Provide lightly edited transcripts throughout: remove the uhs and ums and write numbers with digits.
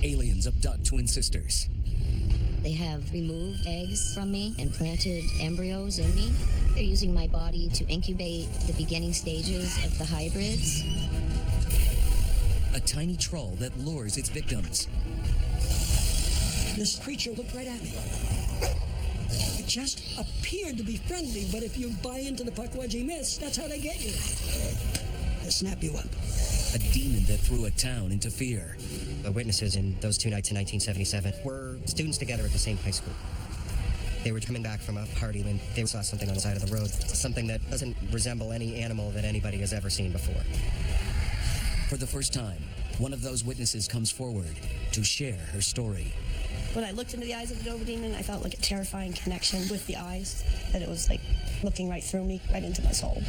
aliens abduct twin sisters. They have removed eggs from me and planted embryos in me. They're using my body to incubate the beginning stages of the hybrids. A tiny troll that lures its victims. This creature looked right at me. It just appeared to be friendly, but if you buy into the Pukwudgie myths, that's how they get you. They snap you up. A demon that threw a town into fear. The witnesses in those 2 nights in 1977 were students together at the same high school. They were coming back from a party when they saw something on the side of the road, something that doesn't resemble any animal that anybody has ever seen before. For the first time, one of those witnesses comes forward to share her story. When I looked into the eyes of the Dover demon, I felt like a terrifying connection with the eyes, that it was like looking right through me, right into my soul.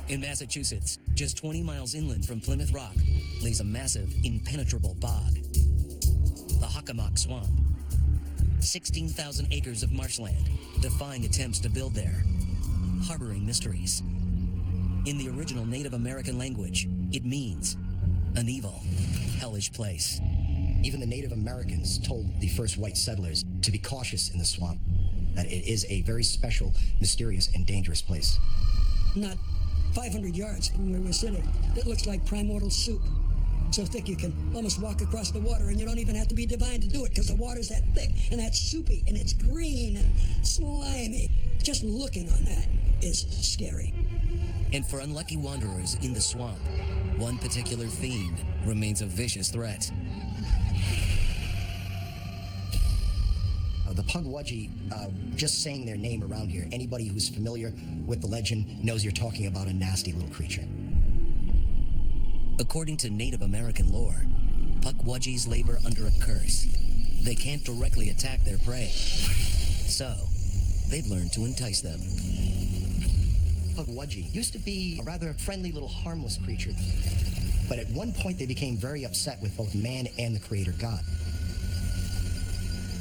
In Massachusetts, just 20 miles inland from Plymouth Rock, lays a massive, impenetrable bog. The Hockomock Swamp. 16,000 acres of marshland, defying attempts to build there, harboring mysteries. In the original Native American language, it means an evil, hellish place. Even the Native Americans told the first white settlers to be cautious in the swamp, that it is a very special, mysterious, and dangerous place. Not 500 yards from where we're sitting, it looks like primordial soup. So thick you can almost walk across the water, and you don't even have to be divine to do it, because the water's that thick and that soupy and it's green and slimy. Just looking on that is scary. And for unlucky wanderers in the swamp, one particular fiend remains a vicious threat. The Pukwudgie, just saying their name around here, anybody who's familiar with the legend knows you're talking about a nasty little creature. According to Native American lore, Pukwudgies labor under a curse. They can't directly attack their prey. So, they've learned to entice them. Pukwudgie used to be a rather friendly little harmless creature. But at one point they became very upset with both man and the creator God.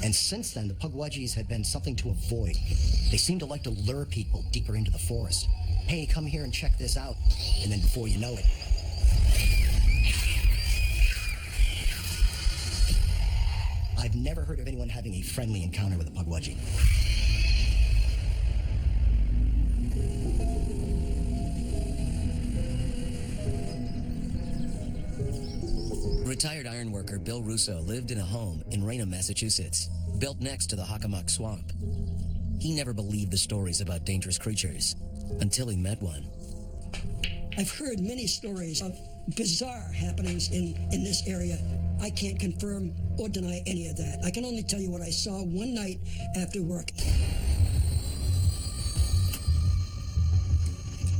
And since then, the Pukwudgies had been something to avoid. They seemed to like to lure people deeper into the forest. Hey, come here and check this out. And then before you know it, I've never heard of anyone having a friendly encounter with a Pukwudgie. Retired ironworker Bill Russo lived in a home in Raynham, Massachusetts, built next to the Hockomock Swamp. He never believed the stories about dangerous creatures until he met one. I've heard many stories of bizarre happenings in this area. I can't confirm or deny any of that. I can only tell you what I saw one night after work.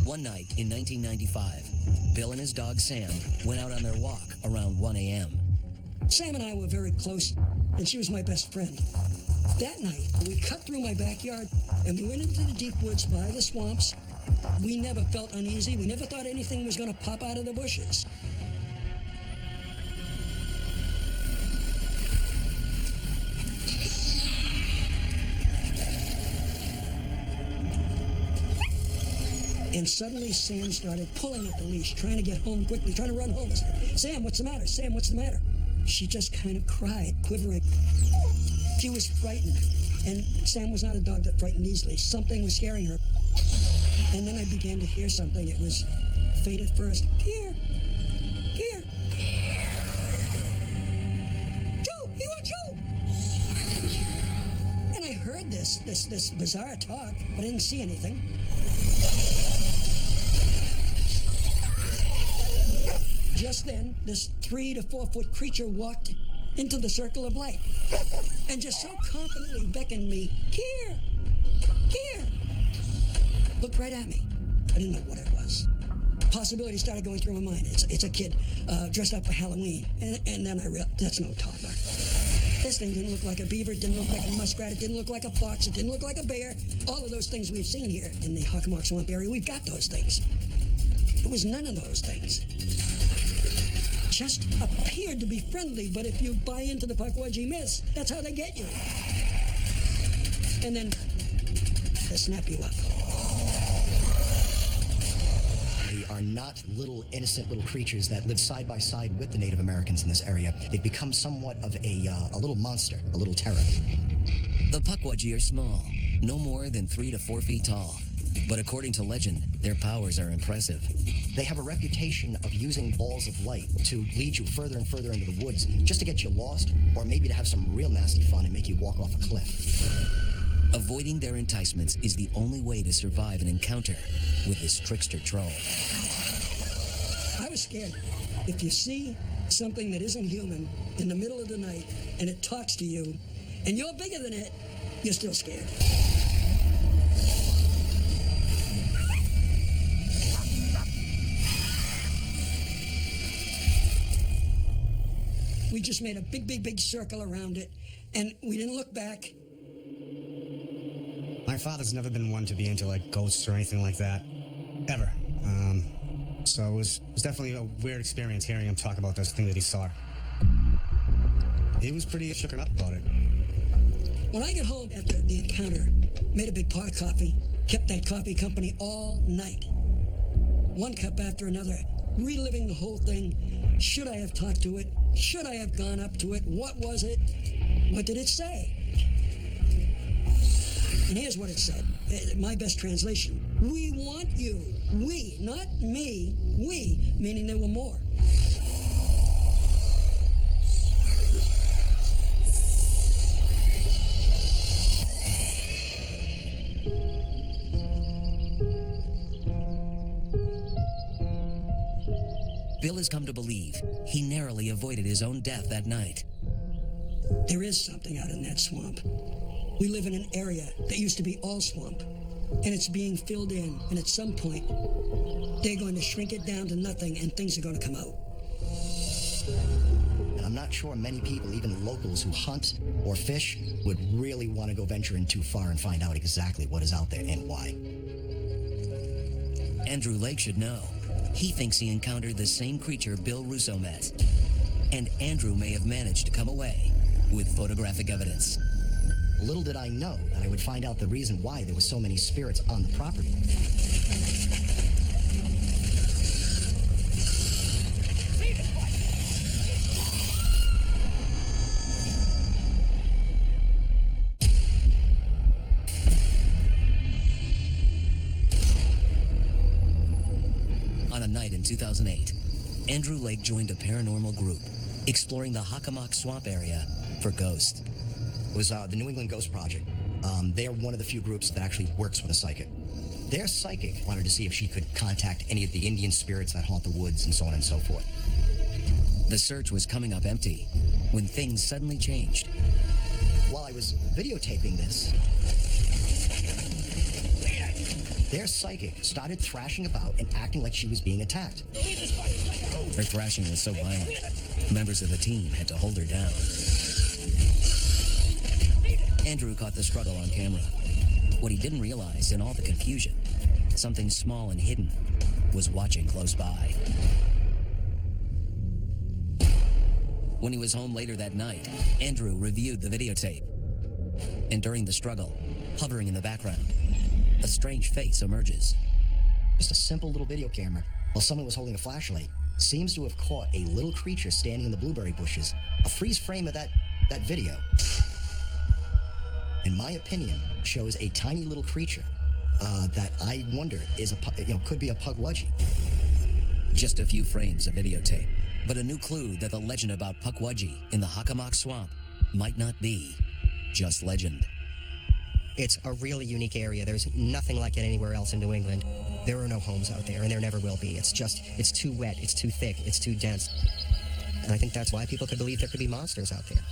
One night in 1995, Bill and his dog Sam went out on their walk around 1 a.m. Sam and I were very close, and she was my best friend. That night, we cut through my backyard, and we went into the deep woods by the swamps. We never felt uneasy. We never thought anything was going to pop out of the bushes. And suddenly Sam started pulling at the leash, trying to get home quickly, trying to run home. I said, Sam, what's the matter? Sam, what's the matter? She just kind of cried, quivering. She was frightened. And Sam was not a dog that frightened easily. Something was scaring her. And then I began to hear something. It was faint at first. Here. Here. Joe, you are Joe. And I heard this bizarre talk, but I didn't see anything. Just then, this 3 to 4 foot creature walked into the circle of light and just so confidently beckoned me, here, here. Looked right at me. I didn't know what it was. Possibilities started going through my mind. It's a kid dressed up for Halloween. And then I realized, that's no toddler. This thing didn't look like a beaver, it didn't look like a muskrat, it didn't look like a fox, it didn't look like a bear. All of those things we've seen here in the Hockomock Swamp area, we've got those things. It was none of those things. Just appeared to be friendly, but if you buy into the Pukwudgie myths, that's how they get you. And then to snap you up. They are not little innocent little creatures that live side by side with the Native Americans in this area. They've become somewhat of a little monster, a little terror. The Pukwudgie are small, no more than 3 to 4 feet tall. But according to legend, their powers are impressive. They have a reputation of using balls of light to lead you further and further into the woods, just to get you lost, or maybe to have some real nasty fun and make you walk off a cliff. Avoiding their enticements is the only way to survive an encounter with this trickster troll. I was scared. If you see something that isn't human in the middle of the night and it talks to you and you're bigger than it, you're still scared. We just made a big circle around it, and we didn't look back. My father's never been one to be into like ghosts or anything like that, ever. So it was definitely a weird experience hearing him talk about this thing that he saw. He was pretty shooken up about it. When I got home after the encounter, made a big pot of coffee, kept that coffee company all night. One cup after another, reliving the whole thing. Should I have talked to it? Should I have gone up to it? What was it? What did it say? And here's what it said. My best translation. We want you. We, not me. We, meaning there were more. Bill has come to believe he narrowly avoided his own death that night. There is something out in that swamp. We live in an area that used to be all swamp, and it's being filled in, and at some point, they're going to shrink it down to nothing, and things are going to come out. And I'm not sure many people, even locals who hunt or fish, would really want to go venturing too far and find out exactly what is out there and why. Andrew Lake should know. He thinks he encountered the same creature Bill Russo met. And Andrew may have managed to come away with photographic evidence. Little did I know that I would find out the reason why there were so many spirits on the property. On a night in 2008, Andrew Lake joined a paranormal group exploring the Hockomock Swamp area for ghosts. It was the New England Ghost Project. They're one of the few groups that actually works with a psychic. Their psychic wanted to see if she could contact any of the Indian spirits that haunt the woods and so on and so forth. The search was coming up empty when things suddenly changed. While I was videotaping this, their psychic started thrashing about and acting like she was being attacked. Her thrashing was so violent, members of the team had to hold her down. Andrew caught the struggle on camera. What he didn't realize in all the confusion, something small and hidden was watching close by. When he was home later that night, Andrew reviewed the videotape. And during the struggle, hovering in the background, a strange face emerges. Just a simple little video camera, while someone was holding a flashlight, seems to have caught a little creature standing in the blueberry bushes. A freeze frame of that video, in my opinion, shows a tiny little creature that I wonder is could be a Pukwudgie. Just a few frames of videotape, but a new clue that the legend about Pukwudgie in the Hockomock Swamp might not be just legend. It's a really unique area. There's nothing like it anywhere else in New England. There are no homes out there, and there never will be. It's too wet, it's too thick, it's too dense. And I think that's why people could believe there could be monsters out there.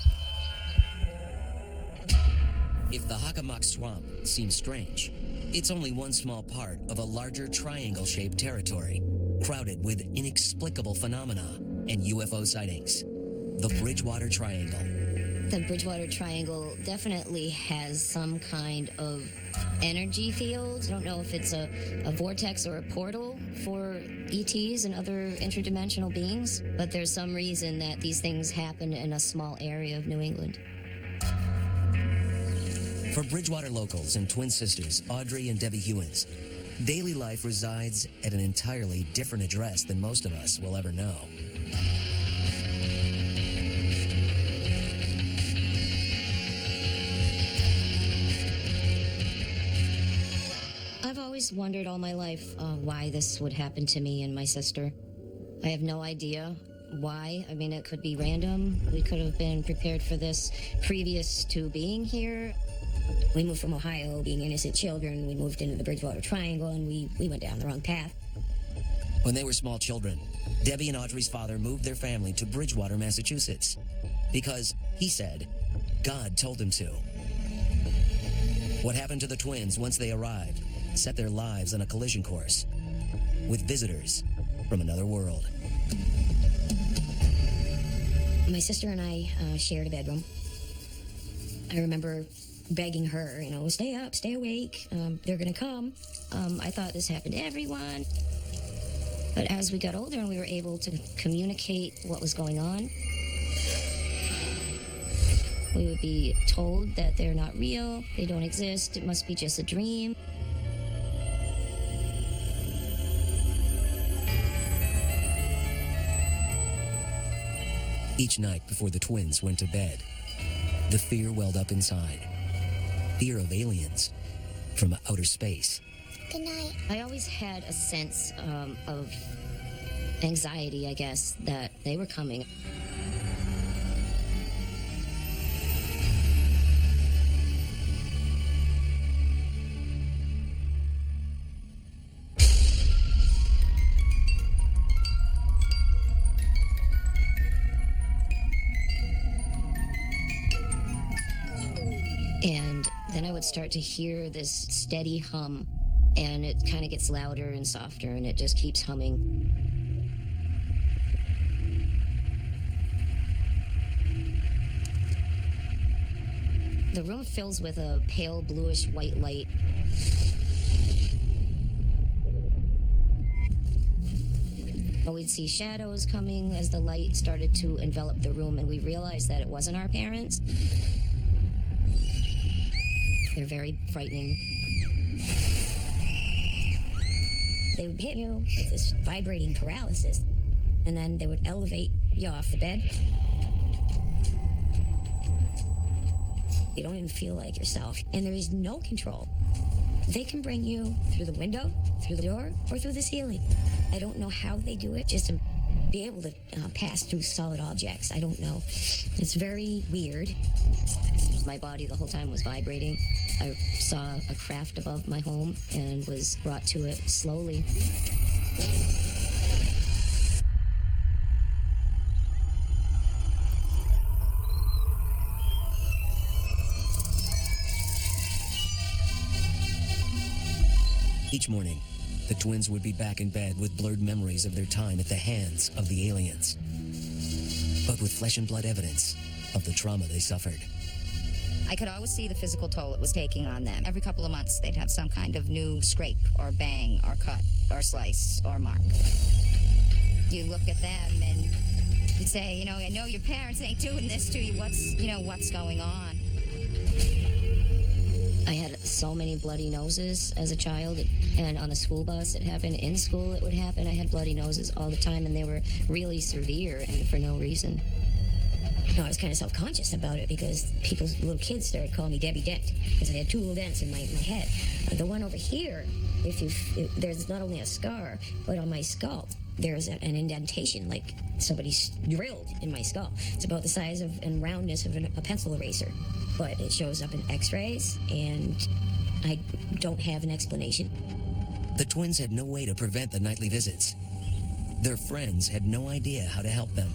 If the Hockomock Swamp seems strange, it's only one small part of a larger triangle-shaped territory, crowded with inexplicable phenomena and UFO sightings. The Bridgewater Triangle. The Bridgewater Triangle definitely has some kind of energy field. I don't know if it's a vortex or a portal for ETs and other interdimensional beings, but there's some reason that these things happen in a small area of New England. For Bridgewater locals and twin sisters Audrey and Debbie Hewins, daily life resides at an entirely different address than most of us will ever know. I've always wondered all my life why this would happen to me and my sister. I have no idea why. I mean, it could be random. We could have been prepared for this previous to being here. We moved from Ohio, being innocent children. We moved into the Bridgewater Triangle, and we went down the wrong path. When they were small children, Debbie and Audrey's father moved their family to Bridgewater, Massachusetts, because, he said, God told him to. What happened to the twins once they arrived set their lives on a collision course with visitors from another world. My sister and I shared a bedroom. I remember begging her, stay up, stay awake, they're gonna come. I thought this happened to everyone. But as we got older and we were able to communicate what was going on, we would be told that they're not real, they don't exist, it must be just a dream. Each night before the twins went to bed, the fear welled up inside. Fear of aliens from outer space. Good night. I always had a sense of anxiety, I guess, that they were coming. And then I would start to hear this steady hum, and it kind of gets louder and softer, and it just keeps humming. The room fills with a pale bluish white light. We'd see shadows coming as the light started to envelop the room, and we realized that it wasn't our parents. They're very frightening. They would hit you with this vibrating paralysis, and then they would elevate you off the bed. You don't even feel like yourself, and there is no control. They can bring you through the window, through the door, or through the ceiling. I don't know how they do it, just to be able to pass through solid objects. I don't know. It's very weird. My body the whole time was vibrating. I saw a craft above my home and was brought to it slowly. Each morning, the twins would be back in bed with blurred memories of their time at the hands of the aliens, but with flesh and blood evidence of the trauma they suffered. I could always see the physical toll it was taking on them. Every couple of months, they'd have some kind of new scrape or bang or cut or slice or mark. You look at them and you'd say, I know your parents ain't doing this to you. What's going on? I had so many bloody noses as a child, and on the school bus it happened, in school it would happen. I had bloody noses all the time, and they were really severe and for no reason. I was kind of self-conscious about it because little kids started calling me Debbie Dent because I had two little dents in my head. The one over here, there's not only a scar, but on my skull there's an indentation, like somebody's drilled in my skull. It's about the size of and roundness of a pencil eraser, but it shows up in x-rays, and I don't have an explanation. The twins had no way to prevent the nightly visits. Their friends had no idea how to help them.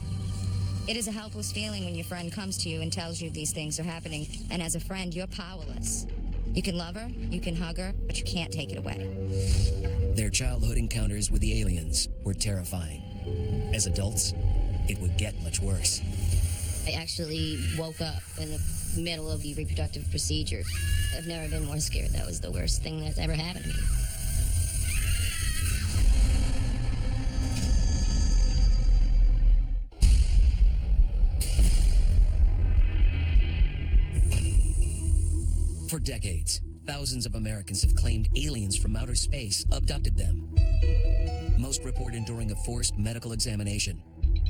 It is a helpless feeling when your friend comes to you and tells you these things are happening, and as a friend, you're powerless. You can love her, you can hug her, but you can't take it away. Their childhood encounters with the aliens were terrifying. As adults, it would get much worse. I actually woke up in the middle of the reproductive procedure. I've never been more scared. That was the worst thing that's ever happened to me. For decades, thousands of Americans have claimed aliens from outer space abducted them. Most report enduring a forced medical examination.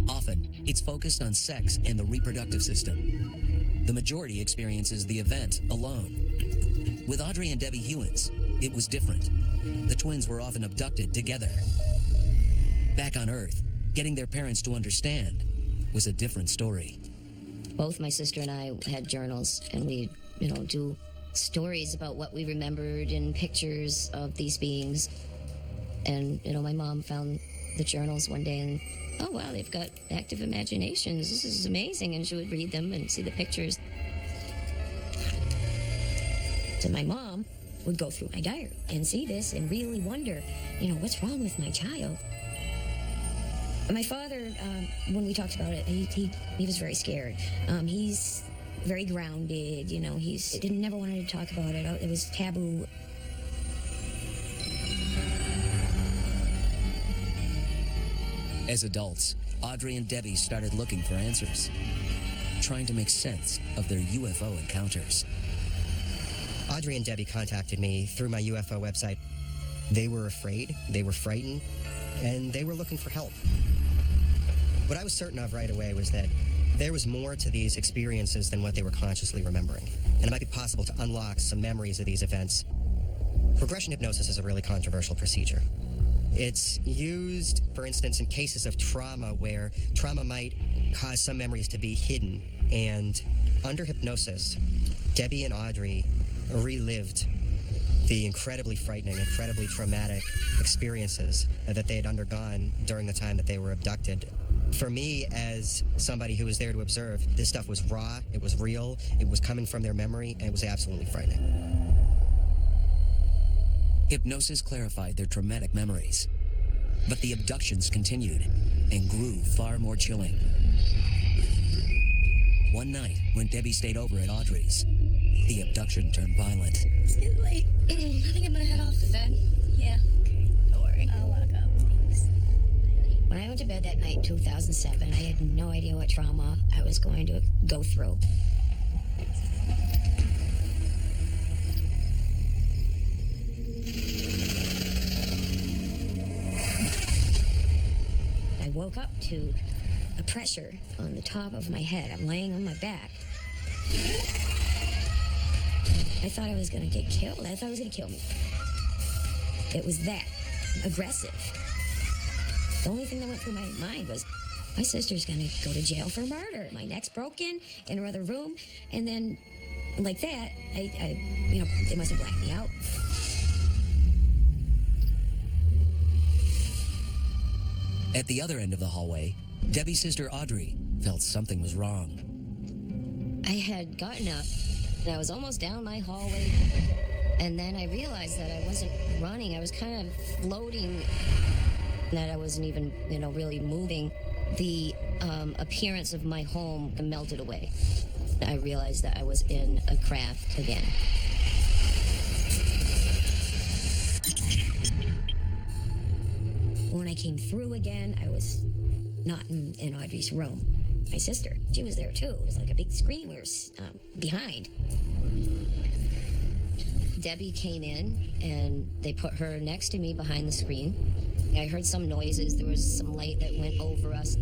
Often, it's focused on sex and the reproductive system. The majority experiences the event alone. With Audrey and Debbie Hewins, it was different. The twins were often abducted together. Back on Earth, getting their parents to understand was a different story. Both my sister and I had journals, and we, do stories about what we remembered and pictures of these beings. And, my mom found the journals one day and, oh, wow, they've got active imaginations. This is amazing. And she would read them and see the pictures. So my mom would go through my diary and see this and really wonder, what's wrong with my child? My father, when we talked about it, he was very scared. He's very grounded, he never wanted to talk about it. It was taboo. As adults, Audrey and Debbie started looking for answers, trying to make sense of their UFO encounters. Audrey and Debbie contacted me through my UFO website. They were afraid, they were frightened, and they were looking for help. What I was certain of right away was that there was more to these experiences than what they were consciously remembering, and it might be possible to unlock some memories of these events. Regression hypnosis is a really controversial procedure. It's used, for instance, in cases of trauma where trauma might cause some memories to be hidden, and under hypnosis, Debbie and Audrey relived the incredibly frightening, incredibly traumatic experiences that they had undergone during the time that they were abducted. For me, as somebody who was there to observe, this stuff was raw, it was real, it was coming from their memory, and it was absolutely frightening. Hypnosis clarified their traumatic memories, but the abductions continued and grew far more chilling. One night, when Debbie stayed over at Audrey's, the abduction turned violent. It's getting late. I think I'm gonna head off to bed. Yeah. Okay. Don't worry. I'll lock up. Thanks. When I went to bed that night in 2007, I had no idea what trauma I was going to go through. I woke up to a pressure on the top of my head. I'm laying on my back. I thought I was going to get killed. I thought it was going to kill me. It was that aggressive. The only thing that went through my mind was, my sister's going to go to jail for murder. My neck's broken in her other room. And then, like that, they must have blacked me out. At the other end of the hallway, Debbie's sister Audrey felt something was wrong. I had gotten up, and I was almost down my hallway, and then I realized that I wasn't running. I was kind of floating, that I wasn't even, really moving. The appearance of my home melted away. I realized that I was in a craft again. When I came through again, I was not in Audrey's room. My sister, she was there too. It was like a big screen. We were behind. Debbie came in, and they put her next to me behind the screen. I heard some noises. There was some light that went over us.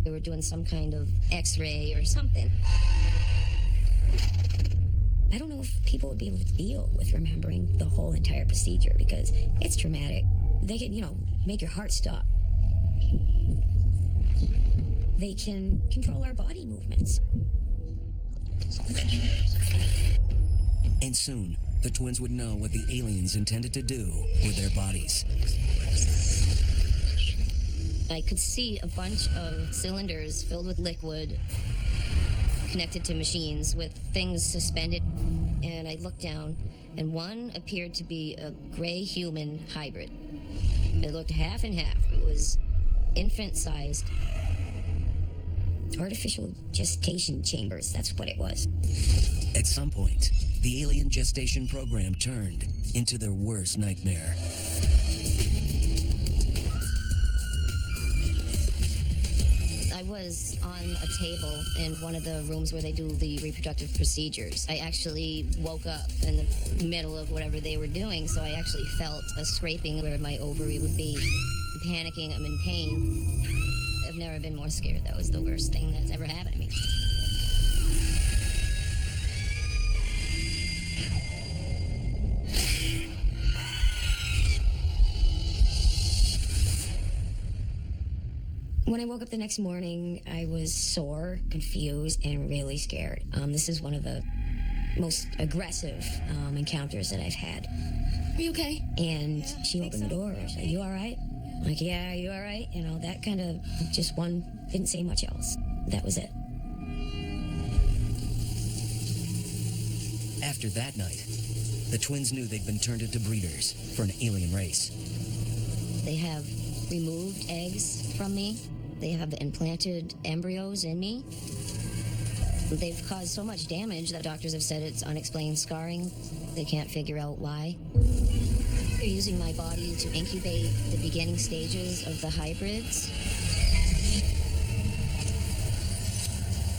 They were doing some kind of x-ray or something. I don't know if people would be able to deal with remembering the whole entire procedure, because it's traumatic. They can, make your heart stop. They can control our body movements. And soon, the twins would know what the aliens intended to do with their bodies. I could see a bunch of cylinders filled with liquid connected to machines with things suspended. And I looked down, and one appeared to be a gray human hybrid. It looked half and half. It was infant-sized. Artificial gestation chambers, that's what it was. At some point, the alien gestation program turned into their worst nightmare. I was on a table in one of the rooms where they do the reproductive procedures. I actually woke up in the middle of whatever they were doing, so I actually felt a scraping where my ovary would be. I'm panicking, I'm in pain. I've never been more scared. That was the worst thing that's ever happened to me. When I woke up the next morning, I was sore, confused, and really scared. This is one of the most aggressive encounters that I've had. Are you okay? And she opened the door. She said, "You all right?" I'm like, "Yeah, are you all right?" You know, that kind of just one, didn't say much else. That was it. After that night, the twins knew they'd been turned into breeders for an alien race. They have removed eggs from me. They have implanted embryos in me. They've caused so much damage that doctors have said it's unexplained scarring. They can't figure out why. They're using my body to incubate the beginning stages of the hybrids.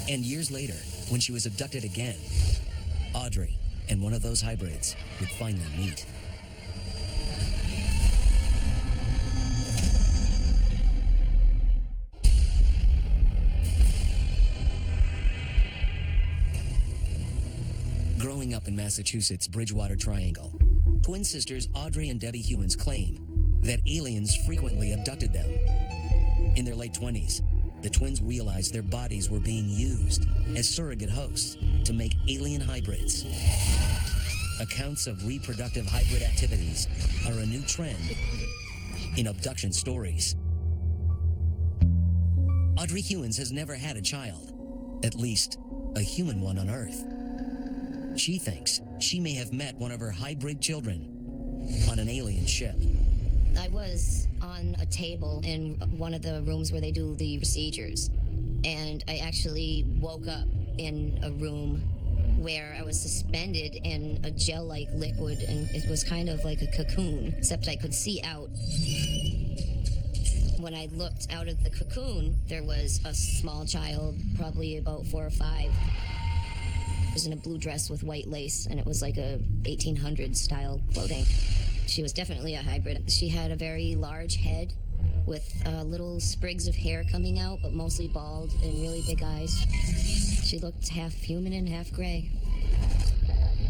And years later, when she was abducted again, Audrey and one of those hybrids would finally meet. Growing up in Massachusetts' Bridgewater Triangle, twin sisters Audrey and Debbie Hewins claim that aliens frequently abducted them. In their late 20s, the twins realized their bodies were being used as surrogate hosts to make alien hybrids. Accounts of reproductive hybrid activities are a new trend in abduction stories. Audrey Hewins has never had a child, at least a human one on Earth. She thinks she may have met one of her hybrid children on an alien ship. I was on a table in one of the rooms where they do the procedures, and I actually woke up in a room where I was suspended in a gel-like liquid, and it was kind of like a cocoon, except I could see out. When I looked out of the cocoon, there was a small child, probably about 4 or 5. Was in a blue dress with white lace, and it was like a 1800s style clothing. She was definitely a hybrid. She had a very large head with little sprigs of hair coming out, but mostly bald and really big eyes. She looked half human and half gray.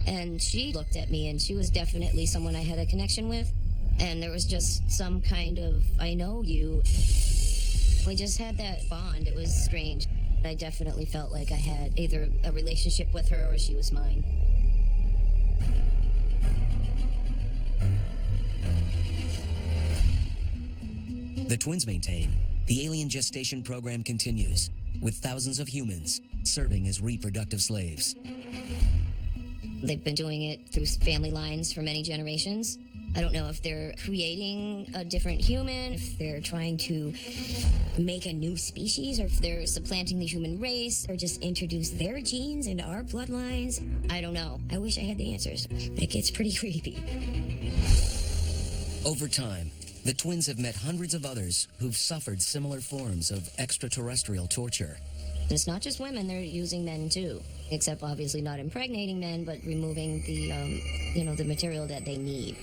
And she looked at me, and she was definitely someone I had a connection with. And there was just some kind of, I know you. We just had that bond. It was strange. I definitely felt like I had either a relationship with her or she was mine. The twins maintain the alien gestation program continues, with thousands of humans serving as reproductive slaves. They've been doing it through family lines for many generations. I don't know if they're creating a different human, if they're trying to make a new species, or if they're supplanting the human race, or just introduce their genes into our bloodlines. I don't know. I wish I had the answers. It gets pretty creepy. Over time, the twins have met hundreds of others who've suffered similar forms of extraterrestrial torture. It's not just women, they're using men too. Except obviously not impregnating men, but removing the, the material that they need.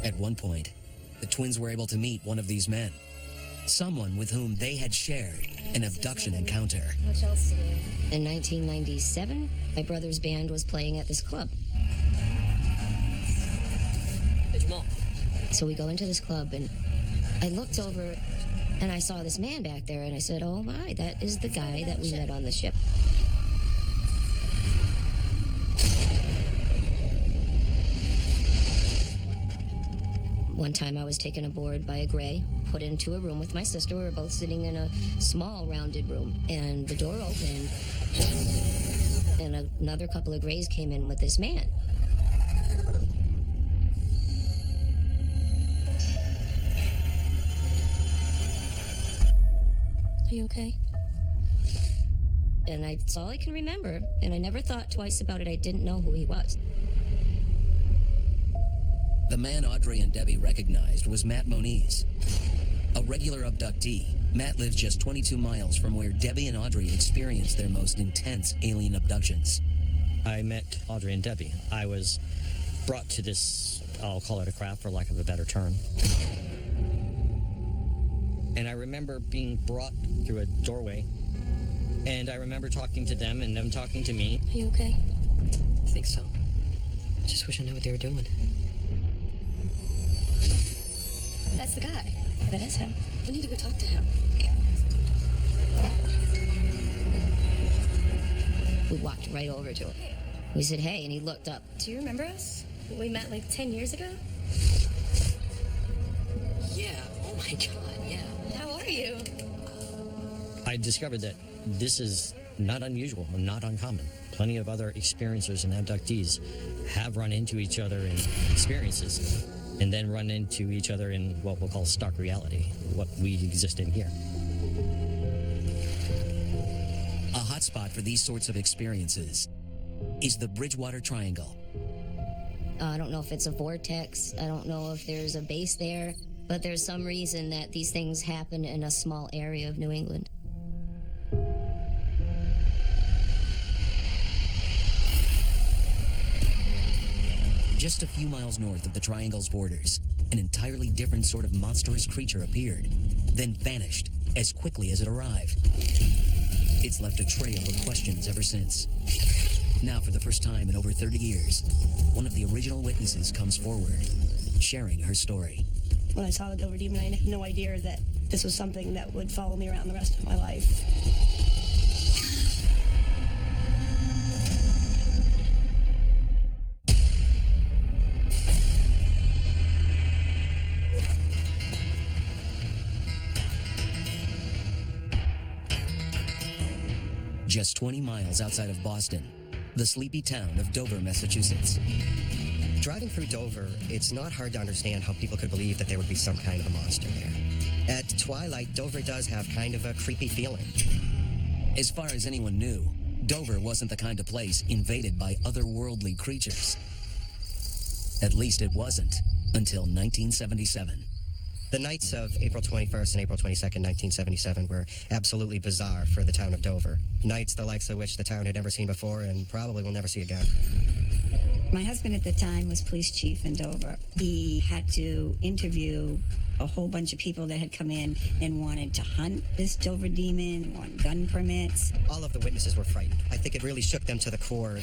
At one point, the twins were able to meet one of these men, someone with whom they had shared an abduction encounter. What else to do? In 1997, my brother's band was playing at this club. So we go into this club, and I looked over, and I saw this man back there, and I said, "Oh my, that is the guy that we met on the ship." One time I was taken aboard by a gray, put into a room with my sister. We were both sitting in a small rounded room, and the door opened, and another couple of grays came in with this man. Are you okay? And that's all I can remember, and I never thought twice about it. I didn't know who he was. The man Audrey and Debbie recognized was Matt Moniz. A regular abductee, Matt lives just 22 miles from where Debbie and Audrey experienced their most intense alien abductions. I met Audrey and Debbie. I was brought to this, I'll call it a craft for lack of a better term. And I remember being brought through a doorway, and I remember talking to them and them talking to me. Are you okay? I think so. I just wish I knew what they were doing. That's the guy. That is him. We need to go talk to him. We walked right over to him. We said, hey, and he looked up. Do you remember us? We met like 10 years ago? Yeah. Oh my God, yeah. How are you? I discovered that this is not unusual and not uncommon. Plenty of other experiencers and abductees have run into each other in experiences and then run into each other in what we'll call stark reality, what we exist in here. A hotspot for these sorts of experiences is the Bridgewater Triangle. I don't know if it's a vortex. I don't know if there's a base there, but there's some reason that these things happen in a small area of New England. Just a few miles north of the triangle's borders, an entirely different sort of monstrous creature appeared, then vanished as quickly as it arrived. It's left a trail of questions ever since. Now, for the first time in over 30 years, one of the original witnesses comes forward, sharing her story. When I saw the Dover Demon, I had no idea that this was something that would follow me around the rest of my life. Just 20 miles outside of Boston, the sleepy town of Dover, Massachusetts. Driving through Dover, it's not hard to understand how people could believe that there would be some kind of a monster there. At twilight, Dover does have kind of a creepy feeling. As far as anyone knew, Dover wasn't the kind of place invaded by otherworldly creatures. At least it wasn't until 1977. The nights of April 21st and April 22nd, 1977 were absolutely bizarre for the town of Dover. Nights the likes of which the town had never seen before and probably will never see again. My husband at the time was police chief in Dover. He had to interview a whole bunch of people that had come in and wanted to hunt this Dover demon, wanted gun permits. All of the witnesses were frightened. I think it really shook them to the core.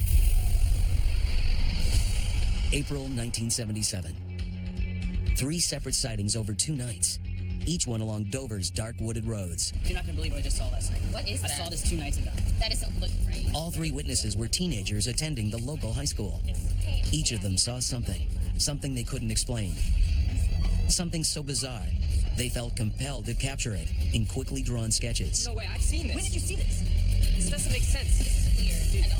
April 1977. 3 separate sightings over 2 nights, each one along Dover's dark wooded roads. You're not going to believe what I just saw last night. What is that? I saw this 2 nights ago. That is look right. All 3 witnesses were teenagers attending the local high school. Each of them saw something they couldn't explain. Something so bizarre, they felt compelled to capture it in quickly drawn sketches. No way, I've seen this. When did you see this? This doesn't make sense. This is weird. I don't.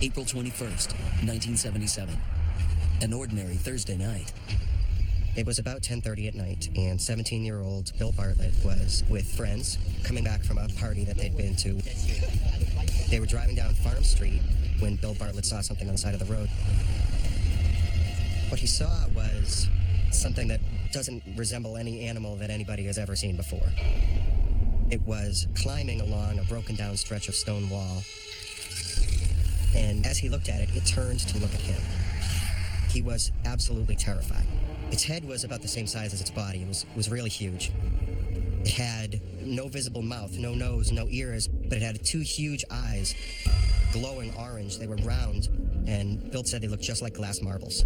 April 21st, 1977. An ordinary Thursday night. It was about 10:30 at night, and 17-year-old Bill Bartlett was with friends coming back from a party that they'd been to. They were driving down Farm Street when Bill Bartlett saw something on the side of the road. What he saw was something that doesn't resemble any animal that anybody has ever seen before. It was climbing along a broken down stretch of stone wall. And as he looked at it, it turned to look at him. He was absolutely terrified. Its head was about the same size as its body. It was really huge. It had no visible mouth, no nose, no ears, but it had 2 huge eyes, glowing orange. They were round, and Bill said they looked just like glass marbles.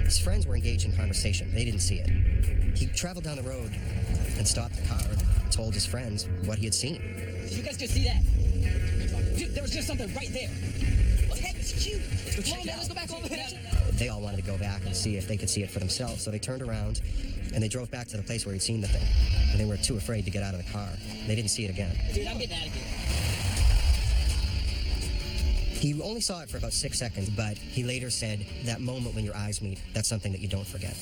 His friends were engaged in conversation. They didn't see it. He traveled down the road and stopped the car and told his friends what he had seen. You guys just see that? Dude, there was just something right there. His head was huge. Come on, man, let's go back over there. They all wanted to go back and see if they could see it for themselves, so they turned around and they drove back to the place where he'd seen the thing. And they were too afraid to get out of the car. They didn't see it again. Dude, I'm getting out of here. He only saw it for about 6 seconds, but he later said, that moment when your eyes meet, that's something that you don't forget.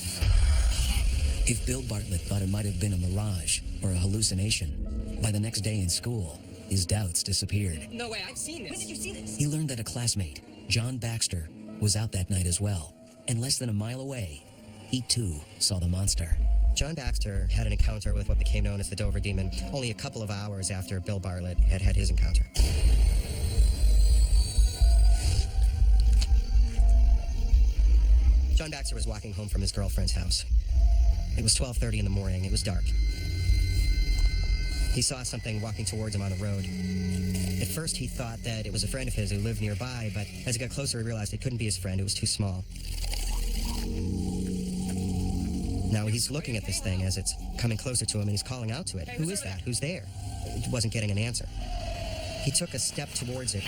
If Bill Bartlett thought it might have been a mirage or a hallucination, by the next day in school, his doubts disappeared. No way, I've seen this. When did you see this? He learned that a classmate, John Baxter, was out that night as well, and less than a mile away, he too saw the monster. John Baxter had an encounter with what became known as the Dover Demon only a couple of hours after Bill Bartlett had had his encounter. John Baxter was walking home from his girlfriend's house. It was 12:30 in the morning. It was dark. He saw something walking towards him on the road. At first, he thought that it was a friend of his who lived nearby, but as he got closer, he realized it couldn't be his friend. It was too small. Now, he's looking at this thing as it's coming closer to him, and he's calling out to it. Who is that? Who's there? He wasn't getting an answer. He took a step towards it,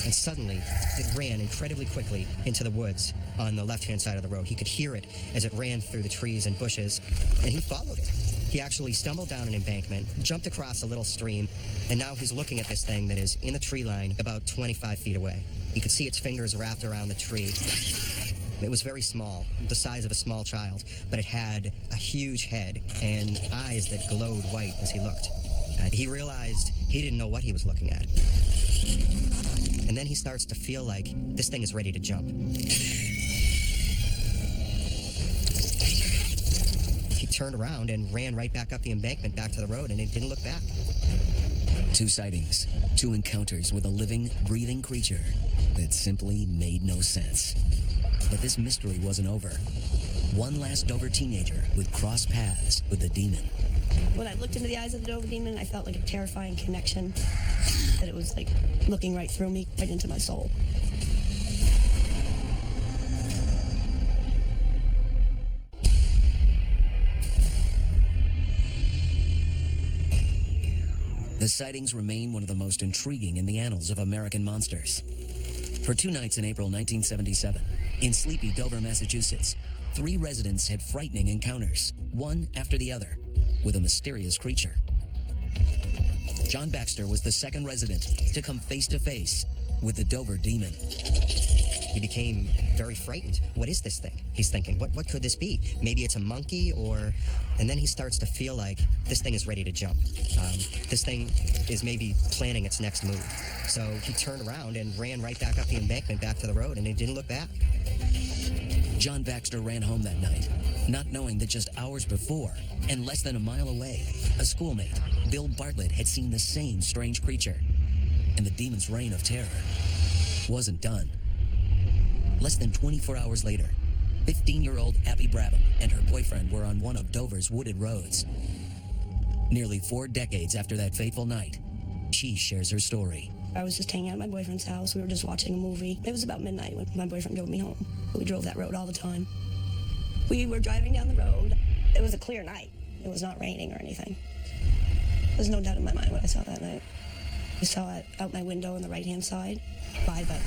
and suddenly it ran incredibly quickly into the woods on the left-hand side of the road. He could hear it as it ran through the trees and bushes, and he followed it. He actually stumbled down an embankment, jumped across a little stream, and now he's looking at this thing that is in the tree line about 25 feet away. He could see its fingers wrapped around the tree. It was very small, the size of a small child, but it had a huge head and eyes that glowed white as he looked. He realized he didn't know what he was looking at. And then he starts to feel like this thing is ready to jump. He turned around and ran right back up the embankment back to the road, and it didn't look back. 2 sightings, 2 encounters with a living, breathing creature that simply made no sense. But this mystery wasn't over. One last Dover teenager would cross paths with the demon. When I looked into the eyes of the Dover Demon, I felt like a terrifying connection. That it was like looking right through me, right into my soul. The sightings remain one of the most intriguing in the annals of American monsters. For 2 nights in April 1977, in sleepy Dover, Massachusetts, 3 residents had frightening encounters, one after the other, with a mysterious creature. John Baxter was the second resident to come face to face with the Dover Demon. He became very frightened. What is this thing? He's thinking, what could this be? Maybe it's a monkey, or... And then he starts to feel like this thing is ready to jump. This thing is maybe planning its next move. So he turned around and ran right back up the embankment back to the road, and he didn't look back. John Baxter ran home that night, not knowing that just hours before, and less than a mile away, a schoolmate, Bill Bartlett, had seen the same strange creature. And the demon's reign of terror wasn't done. Less than 24 hours later, 15-year-old Abby Brabham and her boyfriend were on one of Dover's wooded roads. Nearly 4 decades after that fateful night, she shares her story. I was just hanging out at my boyfriend's house. We were just watching a movie. It was about midnight when my boyfriend drove me home. We drove that road all the time. We were driving down the road. It was a clear night. It was not raining or anything. There's no doubt in my mind what I saw that night. I saw it out my window on the right-hand side, by the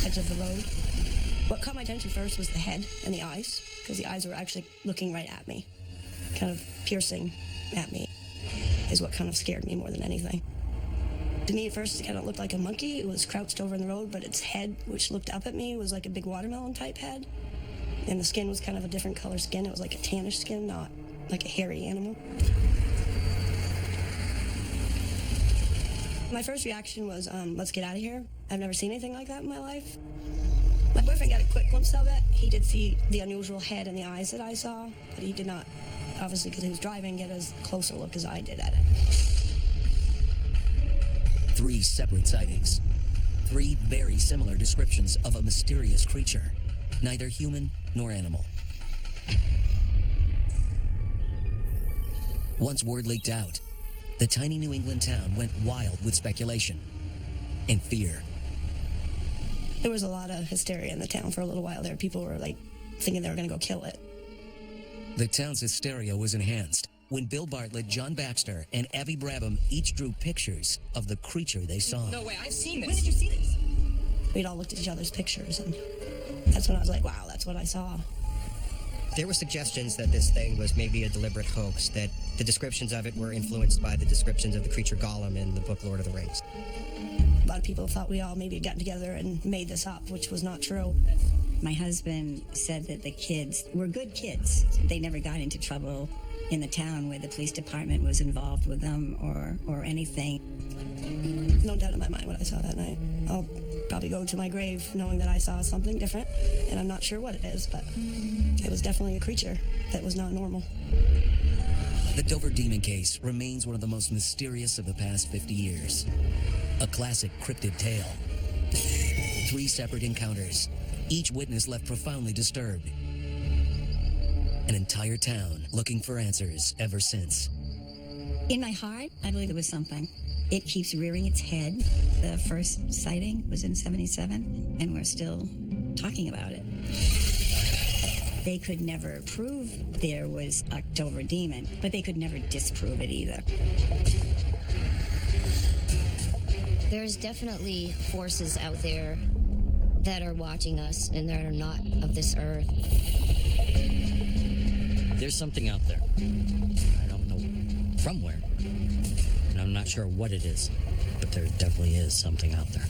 edge of the road. What caught my attention first was the head and the eyes, because the eyes were actually looking right at me, kind of piercing at me, is what kind of scared me more than anything. To me, at first, it kind of looked like a monkey. It was crouched over in the road, but its head, which looked up at me, was like a big watermelon-type head. And the skin was kind of a different color skin. It was like a tannish skin, not like a hairy animal. My first reaction was, let's get out of here. I've never seen anything like that in my life. My boyfriend got a quick glimpse of it. He did see the unusual head and the eyes that I saw, but he did not, obviously because he was driving, get as close a look as I did at it. 3 separate sightings. 3 very similar descriptions of a mysterious creature, neither human nor animal. Once word leaked out, the tiny New England town went wild with speculation and fear. There was a lot of hysteria in the town for a little while there. People were like thinking they were going to go kill it. The town's hysteria was enhanced when Bill Bartlett, John Baxter, and Abby Brabham each drew pictures of the creature they saw. No way, I've seen this. When did you see this? We'd all looked at each other's pictures, and that's when I was like, wow, that's what I saw. There were suggestions that this thing was maybe a deliberate hoax, that the descriptions of it were influenced by the descriptions of the creature Gollum in the book Lord of the Rings. A lot of people thought we all maybe had gotten together and made this up, which was not true. My husband said that the kids were good kids. They never got into trouble in the town where the police department was involved with them or anything. No doubt in my mind what I saw that night. I'll probably go to my grave knowing that I saw something different, and I'm not sure what it is, but it was definitely a creature that was not normal. The Dover Demon case remains one of the most mysterious of the past 50 years. A classic cryptid tale. 3 separate encounters, each witness left profoundly disturbed. An entire town looking for answers ever since. In my heart, I believe it was something. It keeps rearing its head. The first sighting was in 77, and we're still talking about it. They could never prove there was a Dover demon, but they could never disprove it either. There's definitely forces out there that are watching us and that are not of this earth. There's something out there. I don't know from where. And I'm not sure what it is, but there definitely is something out there.